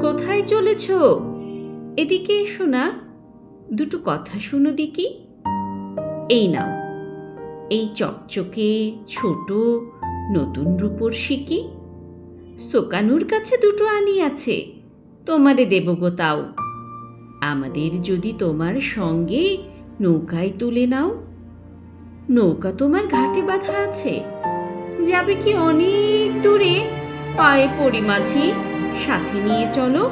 কোথায় চলেছ? এদিকে এসো না, দুটো কথা শুনো দিকি। এই নাও, এই চকচকে ছোট নতুন রূপোর সিকি। সোকানুর কাছে দুটো আনিয়াছে, তোমারে দেব গো তাও। আমাদের যদি তোমার সঙ্গে নৌকায় তুলে নাও। নৌকা তোমার ঘাটে বাঁধা আছে, যাবে কি অনেক দূরে, পায়ে পড়ি মাঝি, সাথে নিয়ে চলো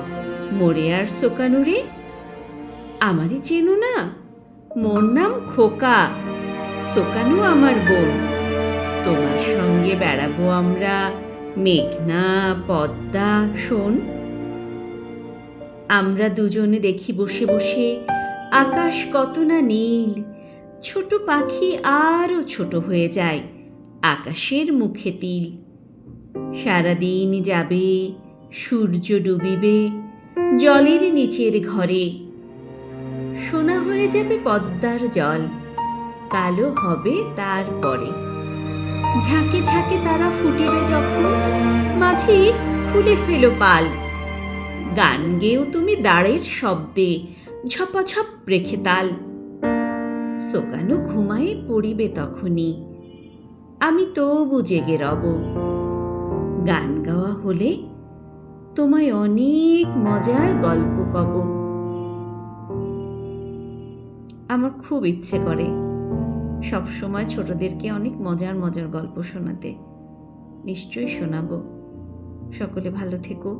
মোরে আর সোকানুরে। আমারই চেনো না? মোর নাম খোকা, সোকানু আমার বোন। তোমার সঙ্গে বেড়াবো আমরা মেঘনা পদ্মা শোন। আমরা দুজনে দেখি বসে বসে আকাশ কত না নীল। ছোট পাখি আরও ছোট হয়ে যায় আকাশের মুখে তিল। সারাদিন যাবে, সূর্য ডুবিবে জলের নিচের ঘরে। সোনা হয়ে যাবে পদ্মার জল, কালো হবে তারপরে। ঝাঁকে ঝাঁকে তারা ফুটিবে যখন, মাঝি খুলে ফেলো পাল। গান গেয়েও তুমি দাঁড়ের শব্দে ঝপাঝপ রেখে তাল। সোকানু ঘুমায়ে পড়িবে তখনই, আমি তবু জেগে রব। গান গাওয়া হলে তোমায় অনেক মজার গল্প কব। আমার খুব ইচ্ছে করে সবসময় ছোটদেরকে অনেক মজার মজার গল্প শোনাতে। নিশ্চয়ই শোনাবো। সকলে ভালো থেকো।